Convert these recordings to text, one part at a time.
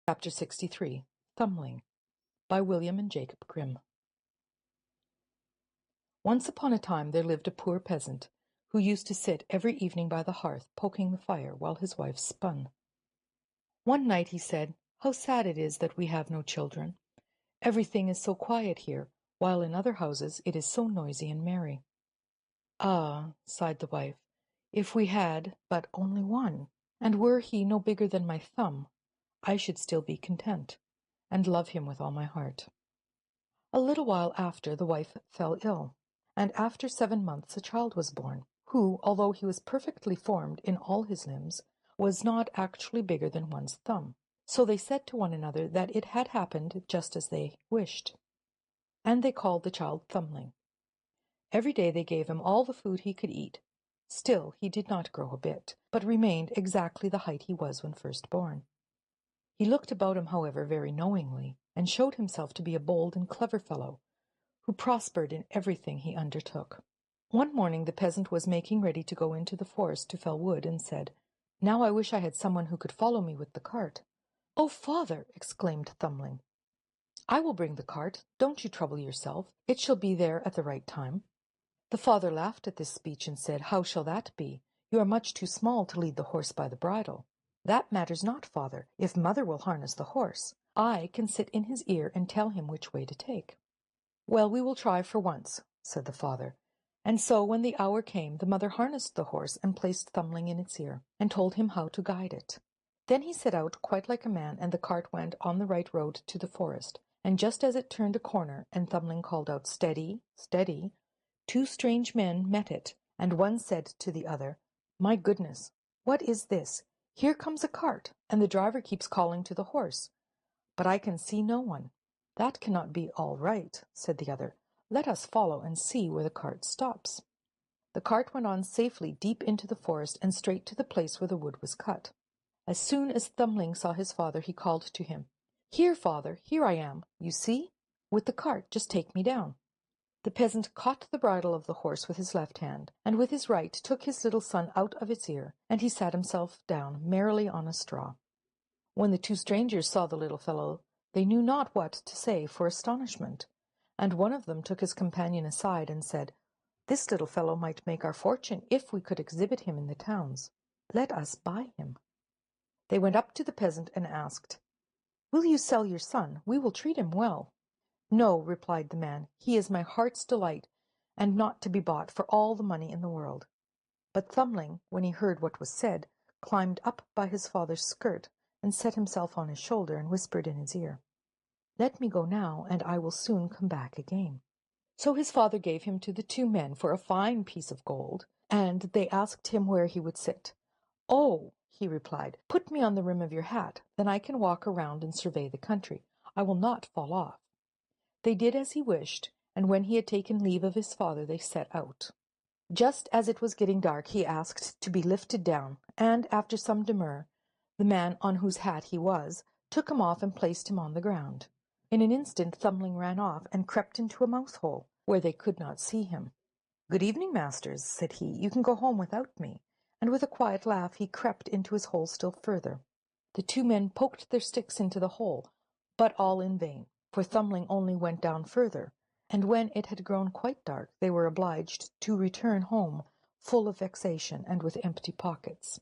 Chapter 63. Thumbling, by William and Jacob Grimm. Once upon a time there lived a poor peasant, who used to sit every evening by the hearth poking the fire while his wife spun. One night he said, "How sad it is that we have no children. Everything is so quiet here, while in other houses it is so noisy and merry." "Ah," sighed the wife, "if we had but only one, and were he no bigger than my thumb, I should still be content, and love him with all my heart." A little while after, the wife fell ill, and after 7 months a child was born, who, although he was perfectly formed in all his limbs, was not actually bigger than one's thumb. So they said to one another that it had happened just as they wished, and they called the child Thumbling. Every day they gave him all the food he could eat. Still he did not grow a bit, but remained exactly the height he was when first born. He looked about him, however, very knowingly, and showed himself to be a bold and clever fellow, who prospered in everything he undertook. One morning the peasant was making ready to go into the forest to fell wood, and said, "Now I wish I had someone who could follow me with the cart." "Oh, father!" exclaimed Thumbling, "I will bring the cart. Don't you trouble yourself. It shall be there at the right time." The father laughed at this speech, and said, "How shall that be? You are much too small to lead the horse by the bridle." "That matters not, father, if mother will harness the horse. I can sit in his ear and tell him which way to take." "Well, we will try for once," said the father. And so when the hour came, the mother harnessed the horse and placed Thumbling in its ear, and told him how to guide it. Then he set out quite like a man, and the cart went on the right road to the forest, and just as it turned a corner, and Thumbling called out, "Steady, steady," two strange men met it, and one said to the other, "My goodness, what is this? Here comes a cart, and the driver keeps calling to the horse, but I can see no one." "That cannot be all right," said the other. "Let us follow and see where the cart stops." The cart went on safely deep into the forest, and straight to the place where the wood was cut. As soon as Thumbling saw his father, he called to him, "Here, father, here I am, you see, with the cart. Just take me down." The peasant caught the bridle of the horse with his left hand, and with his right took his little son out of its ear, and he sat himself down merrily on a straw. When the two strangers saw the little fellow, they knew not what to say for astonishment, and one of them took his companion aside and said, "This little fellow might make our fortune if we could exhibit him in the towns. Let us buy him." They went up to the peasant and asked, "Will you sell your son? We will treat him well." "No," replied the man, "he is my heart's delight, and not to be bought for all the money in the world." But Thumbling, when he heard what was said, climbed up by his father's skirt, and set himself on his shoulder, and whispered in his ear, "Let me go now, and I will soon come back again." So his father gave him to the two men for a fine piece of gold, and they asked him where he would sit. "Oh," he replied, "put me on the rim of your hat, then I can walk around and survey the country. I will not fall off." They did as he wished, and when he had taken leave of his father, they set out. Just as it was getting dark, he asked to be lifted down, and after some demur, the man on whose hat he was took him off and placed him on the ground. In an instant Thumbling ran off and crept into a mouse-hole, where they could not see him. "Good evening, masters," said he. "You can go home without me." And with a quiet laugh he crept into his hole still further. The two men poked their sticks into the hole, but all in vain, for Thumbling only went down further, and when it had grown quite dark they were obliged to return home full of vexation and with empty pockets.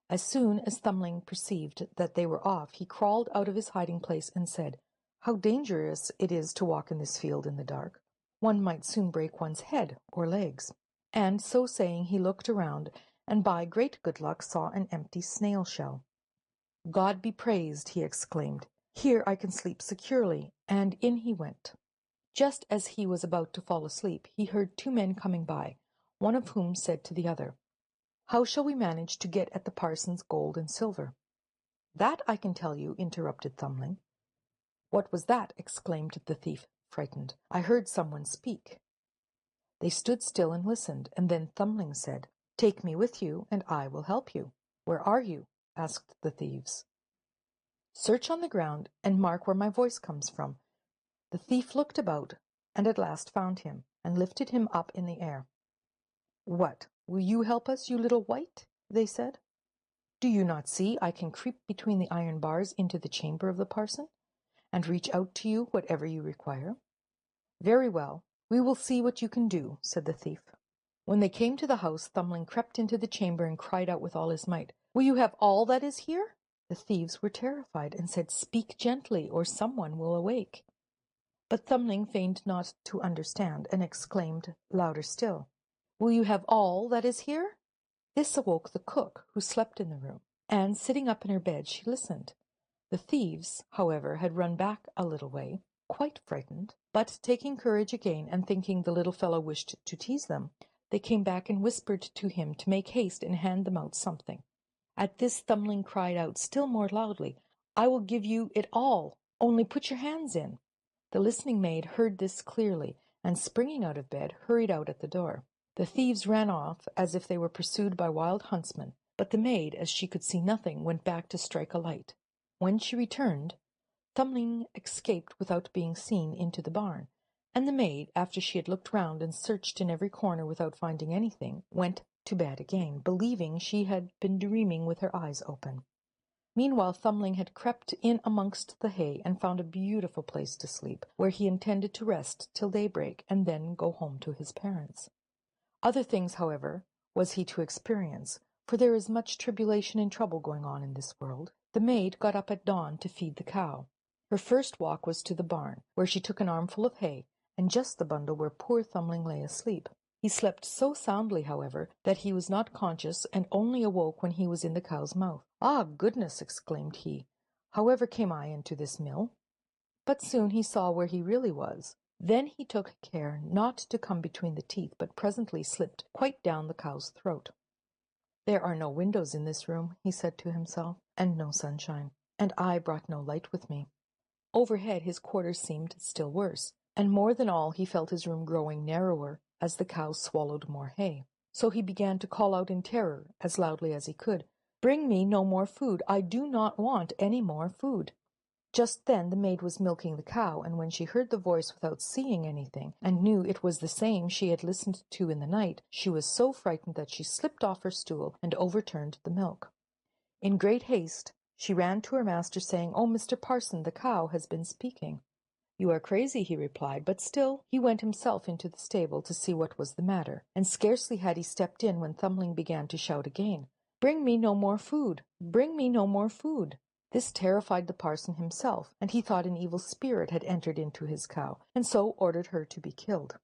As soon as Thumbling perceived that they were off, he crawled out of his hiding-place and said, "How dangerous it is to walk in this field in the dark. One might soon break one's head or legs." And so saying he looked around, and by great good luck saw an empty snail-shell. "God be praised!" he exclaimed. "Here I can sleep securely," and in he went. Just as he was about to fall asleep, he heard two men coming by, one of whom said to the other, "How shall we manage to get at the parson's gold and silver?" "That I can tell you," interrupted Thumbling. "What was that?" exclaimed the thief, frightened. "I heard someone speak." They stood still and listened, and then Thumbling said, "Take me with you, and I will help you." "Where are you?" asked the thieves. "Search on the ground, and mark where my voice comes from." The thief looked about, and at last found him, and lifted him up in the air. "What, will you help us, you little wight?" they said. Do you not see I can creep between the iron bars into the chamber of the parson, and reach out to you whatever you require?" "Very well, we will see what you can do," said the thief. When they came to the house, Thumbling crept into the chamber and cried out with all his might, "Will you have all that is here?" The thieves were terrified, and said, "Speak gently, or some one will awake." But Thumbling feigned not to understand, and exclaimed louder still, "Will you have all that is here?" This awoke the cook, who slept in the room, and sitting up in her bed she listened. The thieves, however, had run back a little way, quite frightened, but taking courage again, and thinking the little fellow wished to tease them, they came back and whispered to him to make haste and hand them out something. At this Thumbling cried out still more loudly, "I will give you it all, only put your hands in." The listening maid heard this clearly, and springing out of bed, hurried out at the door. The thieves ran off as if they were pursued by wild huntsmen, but the maid, as she could see nothing, went back to strike a light. When she returned, Thumbling escaped without being seen into the barn, and the maid, after she had looked round and searched in every corner without finding anything, went to bed again, believing she had been dreaming with her eyes open. Meanwhile Thumbling had crept in amongst the hay, and found a beautiful place to sleep, where he intended to rest till daybreak, and then go home to his parents. Other things, however, was he to experience, for there is much tribulation and trouble going on in this world. The maid got up at dawn to feed the cow. Her first walk was to the barn, where she took an armful of hay, and just the bundle where poor Thumbling lay asleep. He slept so soundly, however, that he was not conscious, and only awoke when he was in the cow's mouth. "Ah, goodness!" exclaimed he, "however came I into this mill?" But soon he saw where he really was. Then he took care not to come between the teeth, but presently slipped quite down the cow's throat. "There are no windows in this room," he said to himself, "and no sunshine, and I brought no light with me." Overhead his quarters seemed still worse, and more than all he felt his room growing narrower as the cow swallowed more hay. So he began to call out in terror, as loudly as he could, "Bring me no more food! I do not want any more food!" Just then the maid was milking the cow, and when she heard the voice without seeing anything, and knew it was the same she had listened to in the night, she was so frightened that she slipped off her stool and overturned the milk. In great haste she ran to her master, saying, "Oh, Mr. Parson, the cow has been speaking." "You are crazy," he replied, but still he went himself into the stable to see what was the matter, and scarcely had he stepped in when Thumbling began to shout again, "Bring me no more food! Bring me no more food!" This terrified the parson himself, and he thought an evil spirit had entered into his cow, and so ordered her to be killed.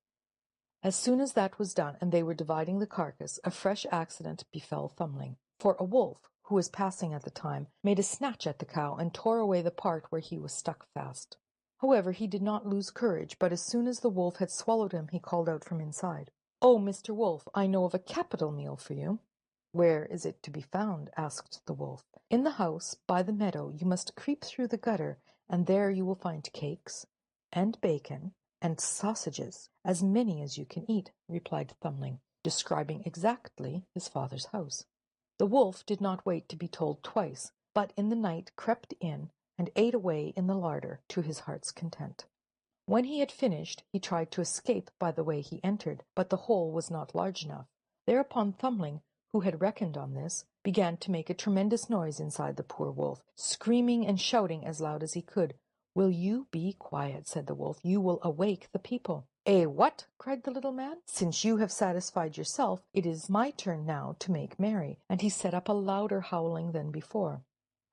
As soon as that was done, and they were dividing the carcass, a fresh accident befell Thumbling, for a wolf, who was passing at the time, made a snatch at the cow, and tore away the part where he was stuck fast. However, he did not lose courage, but as soon as the wolf had swallowed him, he called out from inside, "Oh, Mr. Wolf, I know of a capital meal for you." "Where is it to be found?" asked the wolf. "In the house by the meadow. You must creep through the gutter, and there you will find cakes, and bacon, and sausages, as many as you can eat," replied Thumbling, describing exactly his father's house. The wolf did not wait to be told twice, but in the night crept in and ate away in the larder to his heart's content. When he had finished, he tried to escape by the way he entered, but the hole was not large enough. Thereupon Thumbling, who had reckoned on this, began to make a tremendous noise inside the poor wolf, screaming and shouting as loud as he could. "Will you be quiet?" said the wolf. "You will awake the people." "Eh, what?" cried the little man. "Since you have satisfied yourself, it is my turn now to make merry." And he set up a louder howling than before.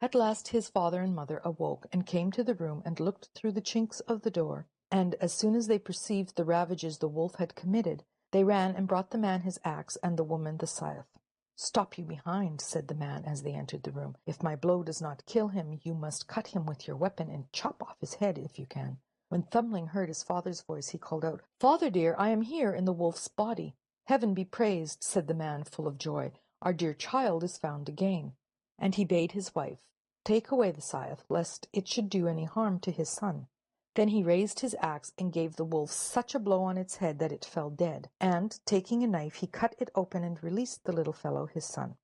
At last his father and mother awoke, and came to the room and looked through the chinks of the door, and as soon as they perceived the ravages the wolf had committed, they ran and brought the man his axe and the woman the scythe. "Stop you behind," said the man as they entered the room. "If my blow does not kill him, you must cut him with your weapon and chop off his head if you can." When Thumbling heard his father's voice, he called out, "Father dear, I am here in the wolf's body." "Heaven be praised," said the man, full of joy. "Our dear child is found again." And he bade his wife take away the scythe, lest it should do any harm to his son. Then he raised his axe and gave the wolf such a blow on its head that it fell dead, and, taking a knife, he cut it open and released the little fellow, his son.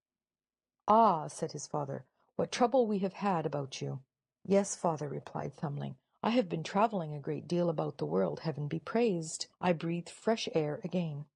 "Ah," said his father, "what trouble we have had about you." "Yes, father," replied Thumbling, "I have been travelling a great deal about the world, heaven be praised. I breathed fresh air again."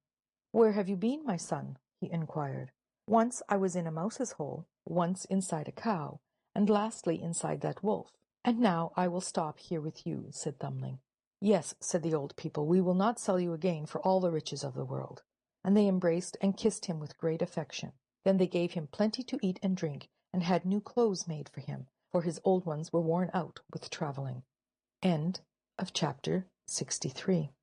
"Where have you been, my son?" he inquired. Once I was in a mouse's hole, once inside a cow, and lastly inside that wolf. And now I will stop here with you," said Thumbling. "Yes," said the old people, "we will not sell you again for all the riches of the world." And they embraced and kissed him with great affection. Then they gave him plenty to eat and drink, and had new clothes made for him, for his old ones were worn out with travelling. End of chapter 63.